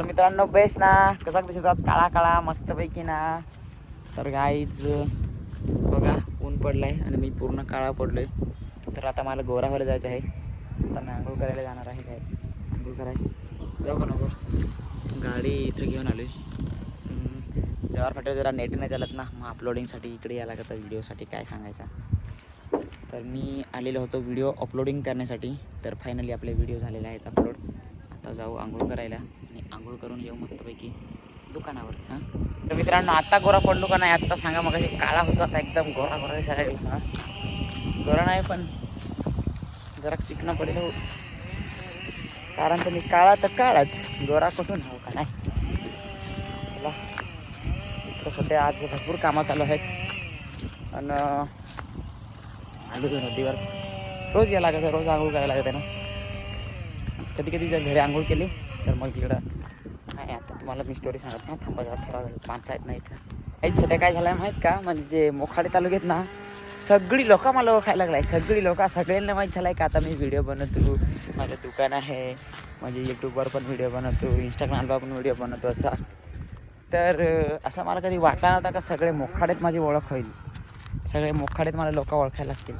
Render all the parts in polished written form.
तर मित्रांनो बेस ना कसा दिसत आज काळा काळा मस्तपैकी ना. तर गाईच बघा ऊन पडलंय आणि मी पूर्ण काळा पडलोय. तर आता मला गोरावर जायचं आहे. आता मी आंघोळ करायला जाणार आहे. काय आंघोळ करायला जाऊ का नको. गाडी इथं घेऊन आलोय. जवाहर फाट्यावर जरा नेट नाही चालत ना, मग अपलोडिंगसाठी इकडे यायला लागतं व्हिडिओसाठी. काय सांगायचा. तर मी आलेलो होतो व्हिडिओ अपलोडिंग करण्यासाठी. तर फायनली आपले व्हिडिओ झालेले आहेत अपलोड. आता जाऊ आंघोळ करायला आणि आंघोळ करून येऊ मस्तपैकी दुकानावर. हां तर मित्रांनो आता गोरा पडलो का नाही आत्ता सांगा. मग अशी काळा होतो आता एकदम गोरा गोरा दिसायला लागला. गोरा नाही पण जरा चिकना पडेल हो. कारण तर मी काळा तर काळाच, गोरा कुठून हो का नाही. चला इकडं सध्या आज भरपूर कामं चालू आहेत आणि आलो नदीवर. रोज यायला लागतं, रोज आंघोळ करायला लागतं ना. कधी कधी जर घरी आंघोळ केली तर मग इकडं नाही. आता तुम्हाला मी स्टोरी सांगत ना, थांबा जरा थोडा वेळ. माणसं आहेत ना इथं. काहीच सध्या काय झालं आहे माहीत का, म्हणजे जे मोखाडे तालुक्यात ना सगळी लोक मला ओळखायला लागलाय. सगळी लोक सगळ्यांना माहीत झालं आहे का आता मी व्हिडिओ बनवतो. माझं दुकान आहे, म्हणजे यूट्यूबवर पण व्हिडिओ बनवतो, इंस्टाग्रामला पण व्हिडिओ बनवतो असा. तर असं मला कधी वाटलं नव्हता का सगळे मोखाडेत माझी ओळख होईल. सगळे मोखाडेत मला लोक ओळखायला लागतील.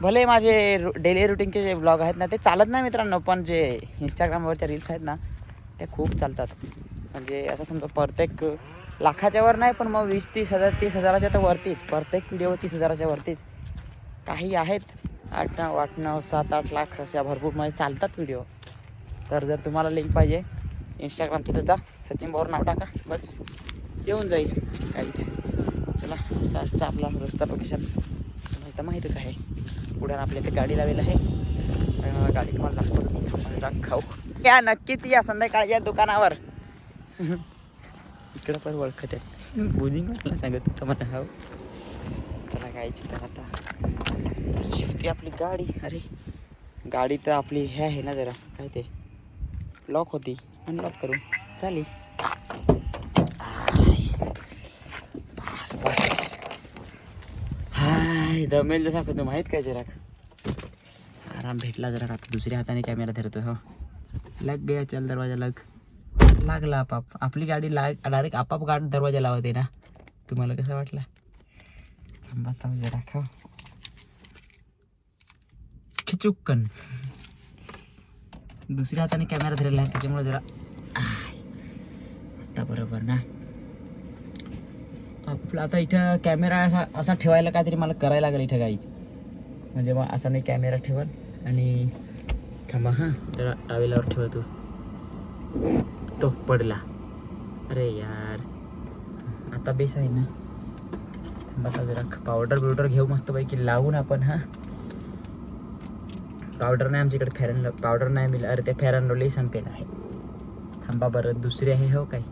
भले माझे डेली रुटीनचे जे ब्लॉग आहेत ना ते चालत नाही मित्रांनो, पण जे इंस्टाग्रामवरच्या रील्स आहेत ना ते खूप चालतात. म्हणजे असं समजा प्रत्येक लाखाच्या वर नाही, पण मग 20-30 हजार 30 हजाराच्या तर वरतीच. प्रत्येक व्हिडिओ 30 हजाराच्या वरतीच. काही आहेत 8-9 7-8 लाख अशा भरपूर माझे चालतात व्हिडिओ. तर जर तुम्हाला लिंक पाहिजे इंस्टाग्रामची तर जा, सचिन भाऊर नाव टाका, बस येऊन जाईल. काहीच चला असा आपला रोजचा लोकेशन तुम्हाला तर माहीतच आहे. पुढे आपल्या इथे गाडी लावलेली आहे. गाडी तुम्हाला दाखवतो. खाऊ या नक्कीच या संध्याकाळी या दुकानावर. इकडं पण ओळखत आहे बुजिंग मला सांगत होतं मला. हो चला काहीच तर आता शिफ्टी आपली गाडी. अरे गाडी तर आपली हे आहे ना जरा काय ते लॉक होती, अनलॉक करू चालेल. बस बस हाय दमेल जसा होतो माहीत काय. जरा आराम भेटला जरा. आता दुसऱ्या हाताने कॅमेरा धरतो. हो लग गया चल दरवाजा लागला आपाप. आपली गाडी डायरेक्ट आपाप गाडी दरवाजा लावते ना. तुम्हाला कसं वाटलं थांबा जरा खाऊ खिचुक्कन. दुसऱ्या हाताने कॅमेरा धरलेला आहे त्याच्यामुळे जरा आता बरोबर ना. आपला आता इथं कॅमेरा असा ठेवायला काहीतरी मला करायला लागेल इथं गाईच. म्हणजे मग असा मी कॅमेरा ठेवल आणि थांबा हां जरा टावेलावर ठेवतो. तो पडला. अरे यार आता बेस आहे ना. थांबा जरा पावडर घेऊ मस्तपैकी लावून आपण. हां पावडर नाही आमच्याकडे, फेरन पावडर नाही मिळालं. अरे ते फेरन लवली संपेल आहे. थांबा बरं दुसरी आहे. हो काय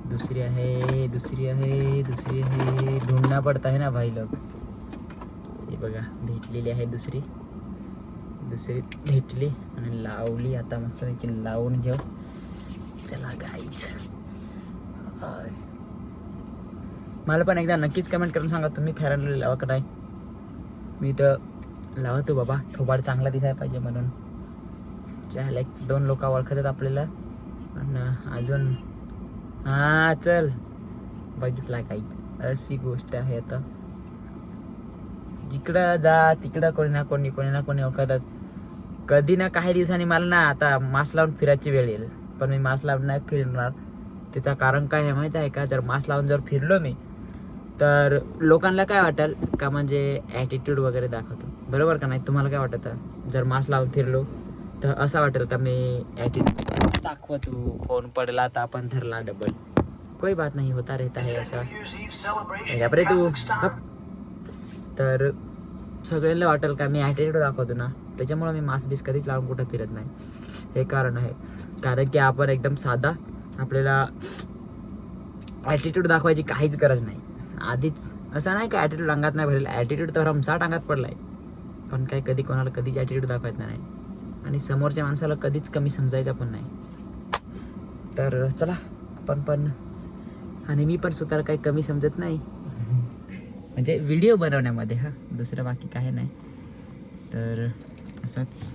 दुसरी आहे ढूंढना पडता है ना भाई लोग. हे बघा भेटलेली आहे दुसरी भेटली आणि लावली. आता मस्त लावून घेऊ. चला गाईच मला पण एकदा नक्कीच कमेंट करून सांगा तुम्ही फेअर लवली लावा का नाही. मी तर लावतो बाबा, थोबाड चांगला दिसायला पाहिजे म्हणून. ज्या 1-2 लोक ओळखतात आपल्याला. आणि अजून हां चल बघितला काहीच अशी गोष्ट आहे. आता जिकडं जा तिकडं कोणी ना कोणी ओळखतात. कधी ना काही दिवसांनी मला ना आता मास्क लावून फिरायची वेळ येईल, पण मी मास्क लावून नाही फिरणार. त्याचं कारण काय आहे माहीत आहे का. जर मास्क लावून जर फिरलो मी तर लोकांना काय वाटेल का म्हणजे ॲटिट्यूड वगैरे दाखवतो. बरोबर का नाही. तुम्हाला काय वाटतं जर मास्क लावून फिरलो तर असं वाटेल का मी ॲटिट्यूड दाखवतो. फोन पडला तर आपण धरला डबल. कोई बात नाही होता रहता है ऐसा. यापरे तू तर सगळ्यांना वाटेल का मी ॲटिट्यूड दाखवतो ना, त्याच्यामुळे मी मास्क बीस कधीच लावून कुठं फिरत नाही. हे कारण आहे. कारण की आपण एकदम साधा, आपल्याला ॲटिट्यूड दाखवायची काहीच गरज नाही. आधीच असं नाही का ॲटिट्यूड अंगात नाही भरलेला. ॲटिट्यूड तर रमसाट अंगात पडलाय. पण काय कधी कोणाला कधीच ॲटिट्यूड दाखवायचा नाही आणि समोरच्या माणसाला कधीच कमी समजायचं पण नाही. तर चला आपण पण आणि मी पण स्वतःला काही कमी समजत नाही. म्हणजे व्हिडिओ बनवण्यामध्ये. हां दुसरं बाकी काही नाही. तर असंच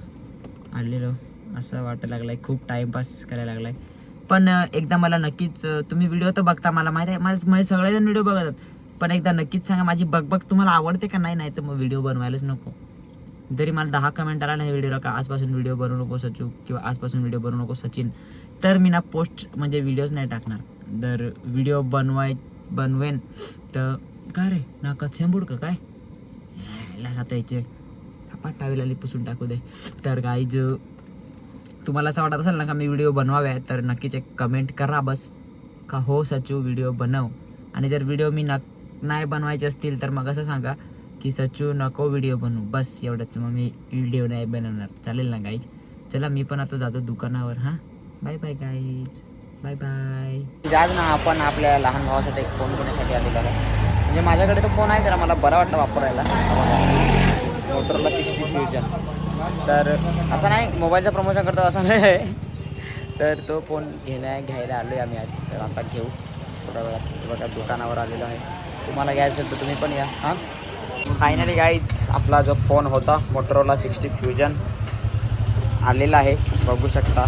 आलेलो असं वाटायला लागलं आहे, खूप टाईमपास करायला लागला आहे. पण एकदा मला नक्कीच तुम्ही व्हिडिओ तर बघता, मला माहीत आहे माझे सगळेजण व्हिडिओ बघतात, पण एकदा नक्कीच सांगा माझी बघ तुम्हाला आवडते का नाही, नाही तर मग व्हिडिओ बनवायलाच नको. जरी मला 10 कमेंट आला नाही व्हिडिओला का आजपासून व्हिडिओ बनवू नको सचू किंवा आजपासून व्हिडिओ बनवू नको सचिन, तर मी ना पोस्ट म्हणजे व्हिडिओज नाही टाकणार. जर व्हिडिओ बनवेन तर काय रे नाकात शेंबूड का काय आता याचे टावेला पुसून टाकू दे. तर गाईज तुम्हाला असं वाटत असेल ना का मी व्हिडिओ बनवाव्या तर नक्कीच एक कमेंट करा बस का हो सचू व्हिडिओ बनव. आणि जर व्हिडिओ मी नाही बनवायचे असतील तर मग असं सांगा की सचू नको व्हिडिओ बनवू, बस एवढंच. मग मी व्हिडिओ नाही बनवणार, चालेल ना गाईज. चला मी पण आता जातो दुकानावर. हां bye bye guys, bye bye. आज ना आपण आपल्या लहान भावासाठी एक फोन घेण्यासाठी आलेलो आहे. म्हणजे माझ्याकडे तो फोन आहे, जरा मला बरा वाटला वापरायला, मोटोरोला 60 फ्युजन. तर असं नाही मोबाईलचं प्रमोशन करतो असं नाही आहे, तर तो फोन घ्यायला आलो आहे आम्ही आज. तर आता घेऊ थोड्या वेळात. बघा दुकानावर आलेलो आहे, तुम्हाला घ्यायचं असेल तर तुम्ही पण या. हां फायनली गाईज आपला जो फोन होता मोटोरोला 60 फ्युजन आलेला आहे, बघू शकता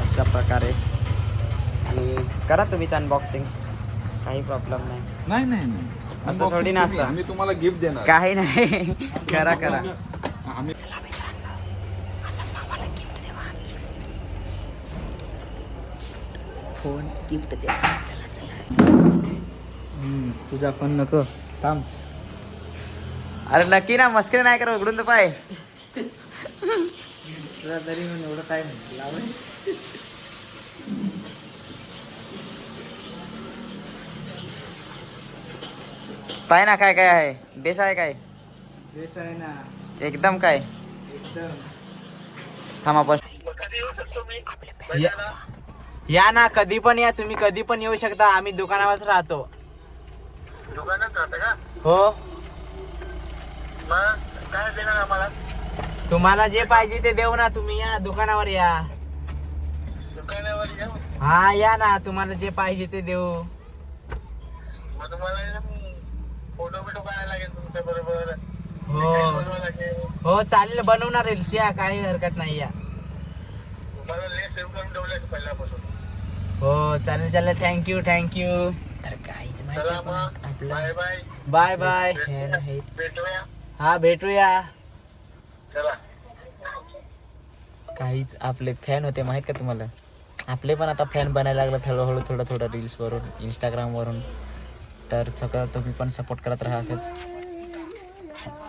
अशा प्रकारे. आणि करा तुम्हीच अनबॉक्सिंग, काही प्रॉब्लेम नाही. नाही असं थोडी नसतं, आम्ही तुम्हाला गिफ्ट देणार. काही नाही. करा आम्ही फोन गिफ्ट द्या. चला तुझा पण नको थांब. अरे नक्की ना, मस्करी नाही करा, उघडून तर पाय. तुला तरी म्हणून एवढं टाइम लावून पाय ना काय काय आहे, बेस आहे काय बेस आहे ना एकदम काय. एकदम. थांब आपण या ना कधी पण या, तुम्ही कधी पण येऊ शकता, आम्ही दुकानावरच राहतो. दुकानात राहतं का? हो मग काय देणार आम्हाला? तुम्हाला जे पाहिजे ते देऊ ना, तुम्ही या दुकानावर या. दुकानावर येऊ. हा या ना, तुम्हाला जे पाहिजे ते देऊ. मग तुम्हाला फोटो बिटो काढायला लागेल तुमच्या बरोबर. हो हो चालेल, बनवणार रील्स, या काही हरकत नाही या. तुम्हाला लेस सेव्ह करून ठेवलंय पहिल्यापासून. हो चालेल थँक्यू. तर काहीच चला मग माहिती बाय बाय. Bye bye. भेटूया. हा भेटूया. चला. काहीच आपले फॅन होते माहित का तुम्हाला, आपले पण आता फॅन बनायला लागलं हळूहळू थोडं रील्सवरून इंस्टाग्रामवरून. तर सगळं तुम्ही पण सपोर्ट करत राहा असंच.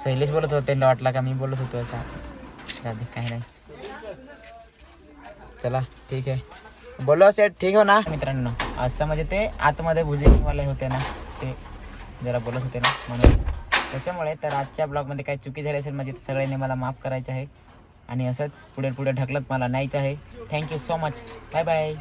शैलेश बोलत होते, त्यांना वाटला का मी बोलत होतो असा, जाऊ दे काही नाही. चला ठीक आहे, बोलो सेट ठीक हो ना मित्रांनो. असं म्हणजे ते आतमध्ये भुजिंगवाले होते ना, ते जरा बोलत होते ना म्हणून त्याच्यामुळे. तर आजच्या ब्लॉगमध्ये काही चुकी झाली असेल म्हणजे सगळ्यांनी मला माफ करायचं आहे, आणि असंच पुढे ढकलत मला न्यायचं आहे. Thank you so much, bye bye.